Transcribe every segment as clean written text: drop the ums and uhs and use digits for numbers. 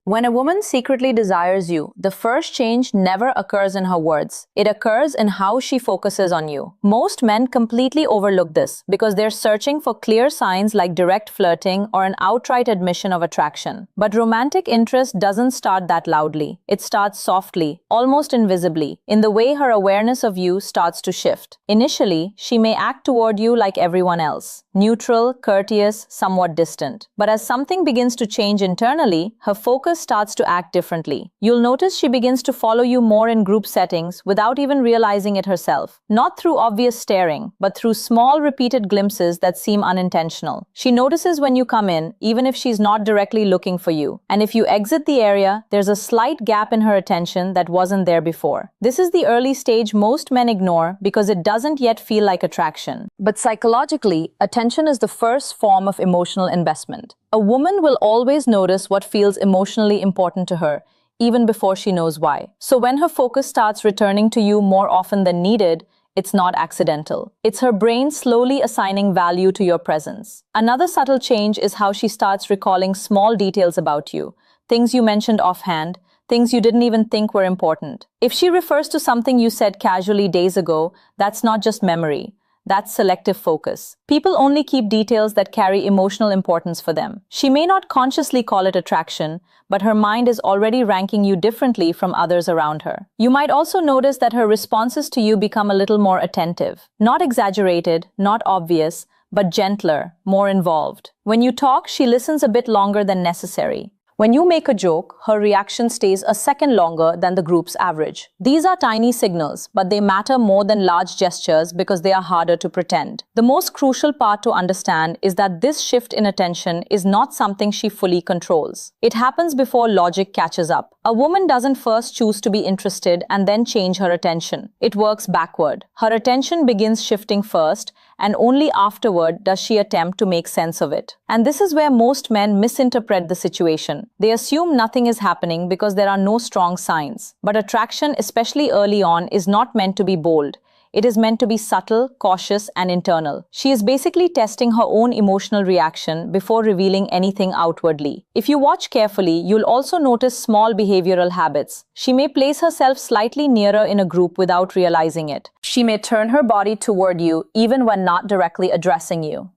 When a woman secretly desires you, the first change never occurs in her words. It occurs in how she focuses on you. Most men completely overlook this because they're searching for clear signs like direct flirting or an outright admission of attraction. But romantic interest doesn't start that loudly. It starts softly, almost invisibly, in the way her awareness of you starts to shift. Initially, she may act toward you like everyone else, neutral, courteous, somewhat distant. But as something begins to change internally, her focus starts to act differently. You'll notice she begins to follow you more in group settings without even realizing it herself. Not through obvious staring, but through small repeated glimpses that seem unintentional. She notices when you come in, even if she's not directly looking for you. And if you exit the area, there's a slight gap in her attention that wasn't there before. This is the early stage most men ignore because it doesn't yet feel like attraction. But psychologically, attention is the first form of emotional investment. A woman will always notice what feels emotionally important to her, even before she knows why. So when her focus starts returning to you more often than needed, it's not accidental. It's her brain slowly assigning value to your presence. Another subtle change is how she starts recalling small details about you, things you mentioned offhand, things you didn't even think were important. If she refers to something you said casually days ago, that's not just memory. That's selective focus. People only keep details that carry emotional importance for them. She may not consciously call it attraction, but her mind is already ranking you differently from others around her. You might also notice that her responses to you become a little more attentive. Not exaggerated, not obvious, but gentler, more involved. When you talk, she listens a bit longer than necessary. When you make a joke, her reaction stays a second longer than the group's average. These are tiny signals, but they matter more than large gestures because they are harder to pretend. The most crucial part to understand is that this shift in attention is not something she fully controls. It happens before logic catches up. A woman doesn't first choose to be interested and then change her attention. It works backward. Her attention begins shifting first, and only afterward does she attempt to make sense of it. And this is where most men misinterpret the situation. They assume nothing is happening because there are no strong signs. But attraction, especially early on, is not meant to be bold. It is meant to be subtle, cautious, and internal. She is basically testing her own emotional reaction before revealing anything outwardly. If you watch carefully, you'll also notice small behavioral habits. She may place herself slightly nearer in a group without realizing it. She may turn her body toward you even when not directly addressing you.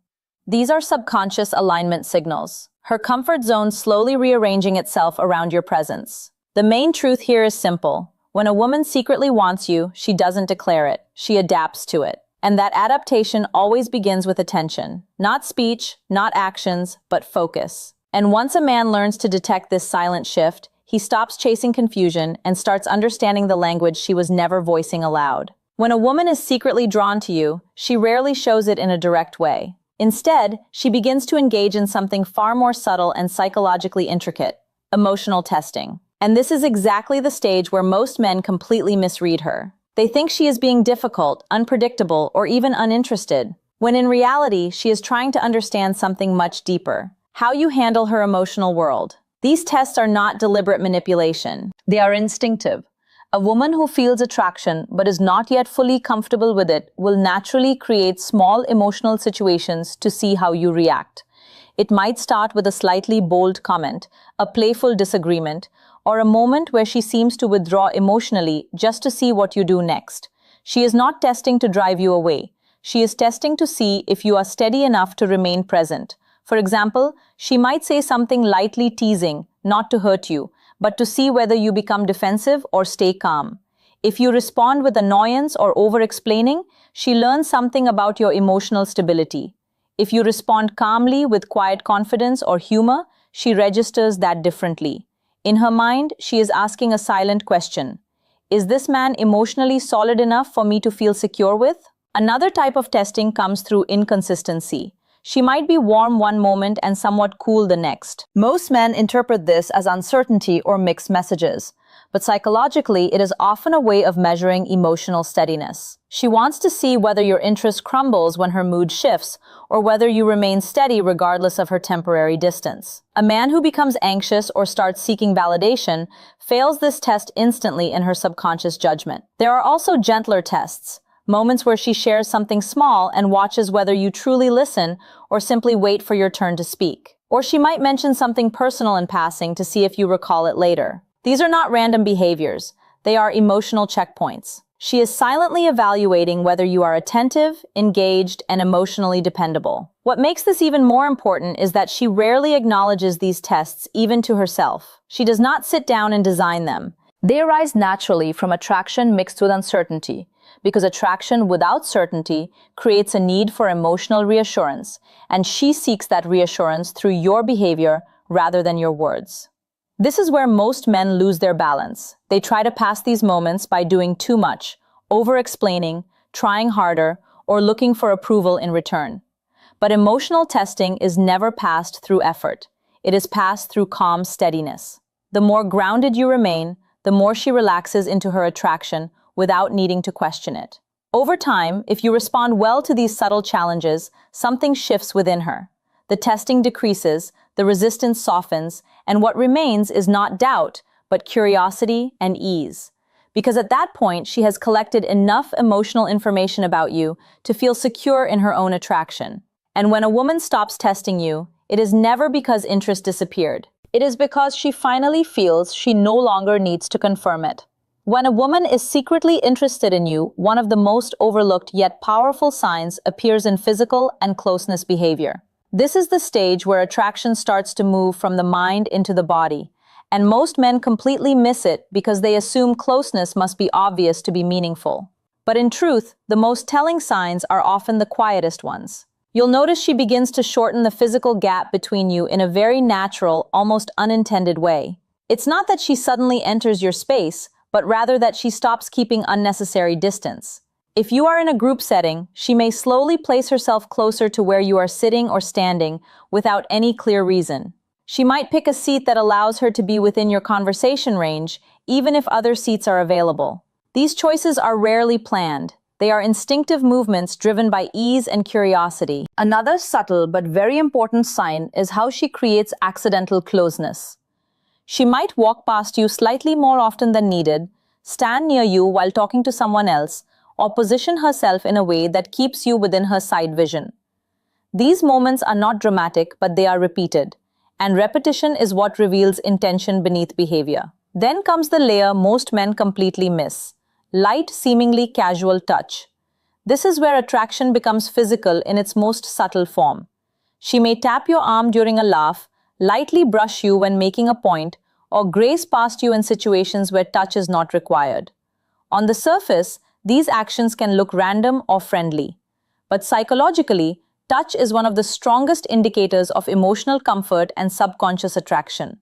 These are subconscious alignment signals. Her comfort zone slowly rearranging itself around your presence. The main truth here is simple. When a woman secretly wants you, she doesn't declare it. She adapts to it. And that adaptation always begins with attention. Not speech, not actions, but focus. And once a man learns to detect this silent shift, he stops chasing confusion and starts understanding the language she was never voicing aloud. When a woman is secretly drawn to you, she rarely shows it in a direct way. Instead, she begins to engage in something far more subtle and psychologically intricate: emotional testing. And this is exactly the stage where most men completely misread her. They think she is being difficult, unpredictable, or even uninterested, when in reality, she is trying to understand something much deeper: how you handle her emotional world. These tests are not deliberate manipulation. They are instinctive. A woman who feels attraction but is not yet fully comfortable with it will naturally create small emotional situations to see how you react. It might start with a slightly bold comment, a playful disagreement, or a moment where she seems to withdraw emotionally just to see what you do next. She is not testing to drive you away. She is testing to see if you are steady enough to remain present. For example, she might say something lightly teasing, not to hurt you, but to see whether you become defensive or stay calm. If you respond with annoyance or over-explaining, she learns something about your emotional stability. If you respond calmly with quiet confidence or humor, she registers that differently. In her mind, she is asking a silent question. Is this man emotionally solid enough for me to feel secure with? Another type of testing comes through inconsistency. She might be warm one moment and somewhat cool the next. Most men interpret this as uncertainty or mixed messages, but psychologically, it is often a way of measuring emotional steadiness. She wants to see whether your interest crumbles when her mood shifts, or whether you remain steady regardless of her temporary distance. A man who becomes anxious or starts seeking validation fails this test instantly in her subconscious judgment. There are also gentler tests, moments where she shares something small and watches whether you truly listen or simply wait for your turn to speak. Or she might mention something personal in passing to see if you recall it later. These are not random behaviors. They are emotional checkpoints. She is silently evaluating whether you are attentive, engaged, and emotionally dependable. What makes this even more important is that she rarely acknowledges these tests even to herself. She does not sit down and design them. They arise naturally from attraction mixed with uncertainty, because attraction without certainty creates a need for emotional reassurance, and she seeks that reassurance through your behavior rather than your words. This is where most men lose their balance. They try to pass these moments by doing too much, over-explaining, trying harder, or looking for approval in return. But emotional testing is never passed through effort. It is passed through calm steadiness. The more grounded you remain, the more she relaxes into her attraction without needing to question it. Over time, if you respond well to these subtle challenges, something shifts within her. The testing decreases, the resistance softens, and what remains is not doubt, but curiosity and ease. Because at that point, she has collected enough emotional information about you to feel secure in her own attraction. And when a woman stops testing you, it is never because interest disappeared. It is because she finally feels she no longer needs to confirm it. When a woman is secretly interested in you, one of the most overlooked yet powerful signs appears in physical and closeness behavior. This is the stage where attraction starts to move from the mind into the body, and most men completely miss it because they assume closeness must be obvious to be meaningful. But in truth, the most telling signs are often the quietest ones. You'll notice she begins to shorten the physical gap between you in a very natural, almost unintended way. It's not that she suddenly enters your space, but rather that she stops keeping unnecessary distance. If you are in a group setting, she may slowly place herself closer to where you are sitting or standing without any clear reason. She might pick a seat that allows her to be within your conversation range, even if other seats are available. These choices are rarely planned. They are instinctive movements driven by ease and curiosity. Another subtle but very important sign is how she creates accidental closeness. She might walk past you slightly more often than needed, stand near you while talking to someone else, or position herself in a way that keeps you within her sight vision. These moments are not dramatic, but they are repeated, and repetition is what reveals intention beneath behavior. Then comes the layer most men completely miss: light, seemingly casual touch. This is where attraction becomes physical in its most subtle form. She may tap your arm during a laugh, lightly brush you when making a point, or graze past you in situations where touch is not required. On the surface, these actions can look random or friendly. But psychologically, touch is one of the strongest indicators of emotional comfort and subconscious attraction.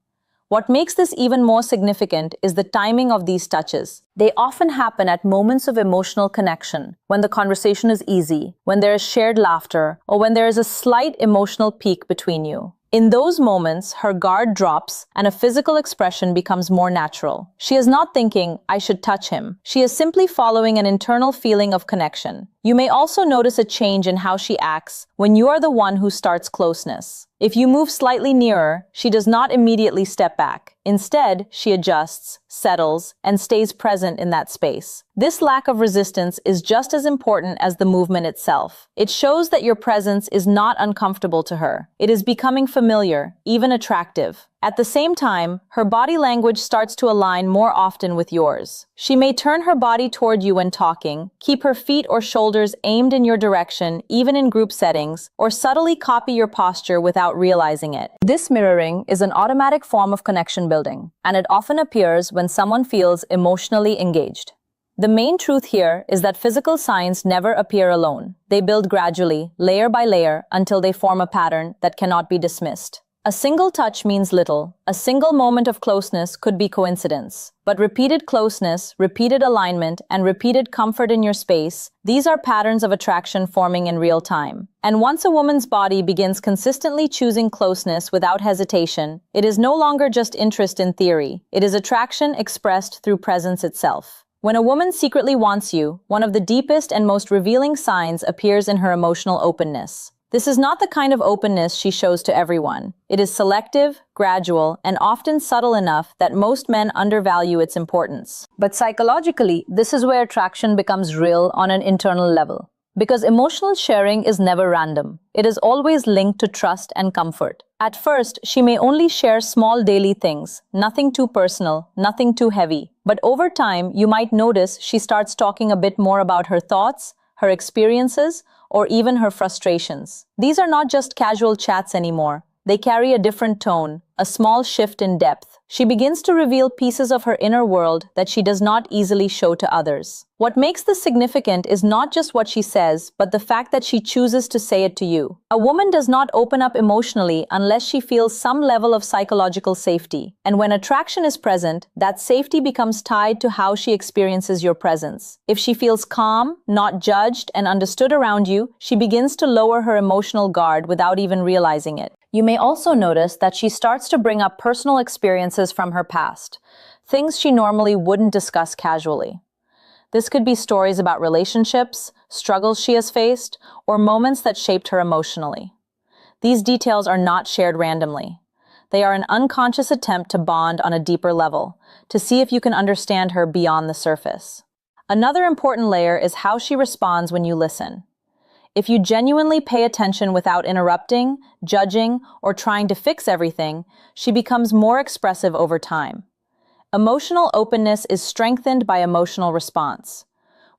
What makes this even more significant is the timing of these touches. They often happen at moments of emotional connection, when the conversation is easy, when there is shared laughter, or when there is a slight emotional peak between you. In those moments, her guard drops and a physical expression becomes more natural. She is not thinking, "I should touch him." She is simply following an internal feeling of connection. You may also notice a change in how she acts when you are the one who starts closeness. If you move slightly nearer, she does not immediately step back. Instead, she adjusts, settles, and stays present in that space. This lack of resistance is just as important as the movement itself. It shows that your presence is not uncomfortable to her. It is becoming familiar, even attractive. At the same time, her body language starts to align more often with yours. She may turn her body toward you when talking, keep her feet or shoulders aimed in your direction, even in group settings, or subtly copy your posture without realizing it. This mirroring is an automatic form of connection building, and it often appears when someone feels emotionally engaged. The main truth here is that physical signs never appear alone. They build gradually, layer by layer, until they form a pattern that cannot be dismissed. A single touch means little. A single moment of closeness could be coincidence. But repeated closeness, repeated alignment, and repeated comfort in your space, these are patterns of attraction forming in real time. And once a woman's body begins consistently choosing closeness without hesitation, it is no longer just interest in theory. It is attraction expressed through presence itself. When a woman secretly wants you, one of the deepest and most revealing signs appears in her emotional openness. This is not the kind of openness she shows to everyone. It is selective, gradual, and often subtle enough that most men undervalue its importance. But psychologically, this is where attraction becomes real on an internal level. Because emotional sharing is never random. It is always linked to trust and comfort. At first, she may only share small daily things, nothing too personal, nothing too heavy. But over time, you might notice she starts talking a bit more about her thoughts, her experiences, or even her frustrations. These are not just casual chats anymore. They carry a different tone, a small shift in depth. She begins to reveal pieces of her inner world that she does not easily show to others. What makes this significant is not just what she says, but the fact that she chooses to say it to you. A woman does not open up emotionally unless she feels some level of psychological safety. And when attraction is present, that safety becomes tied to how she experiences your presence. If she feels calm, not judged, and understood around you, she begins to lower her emotional guard without even realizing it. You may also notice that she starts to bring up personal experiences from her past, things she normally wouldn't discuss casually. This could be stories about relationships, struggles she has faced, or moments that shaped her emotionally. These details are not shared randomly. They are an unconscious attempt to bond on a deeper level, to see if you can understand her beyond the surface. Another important layer is how she responds when you listen. If you genuinely pay attention without interrupting, judging, or trying to fix everything, she becomes more expressive over time. Emotional openness is strengthened by emotional response.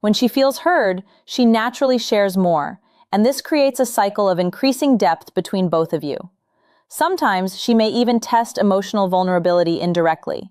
When she feels heard, she naturally shares more, and this creates a cycle of increasing depth between both of you. Sometimes she may even test emotional vulnerability indirectly.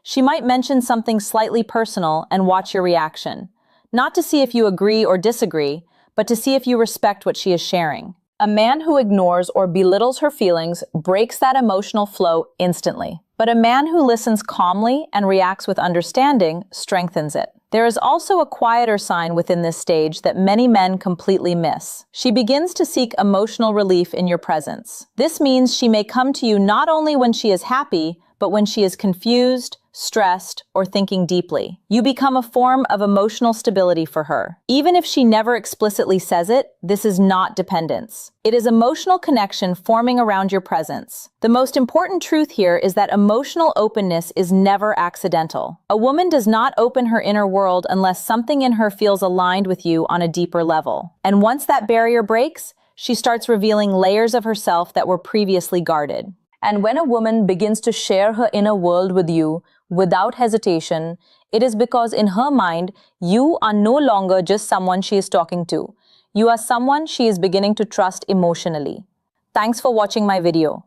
She might mention something slightly personal and watch your reaction, not to see if you agree or disagree, but to see if you respect what she is sharing. A man who ignores or belittles her feelings breaks that emotional flow instantly. But a man who listens calmly and reacts with understanding strengthens it. There is also a quieter sign within this stage that many men completely miss. She begins to seek emotional relief in your presence. This means she may come to you not only when she is happy, but when she is confused, stressed, or thinking deeply. You become a form of emotional stability for her. Even if she never explicitly says it, this is not dependence. It is emotional connection forming around your presence. The most important truth here is that emotional openness is never accidental. A woman does not open her inner world unless something in her feels aligned with you on a deeper level. And once that barrier breaks, she starts revealing layers of herself that were previously guarded. And when a woman begins to share her inner world with you without hesitation, it is because in her mind, you are no longer just someone she is talking to. You are someone she is beginning to trust emotionally. Thanks for watching my video.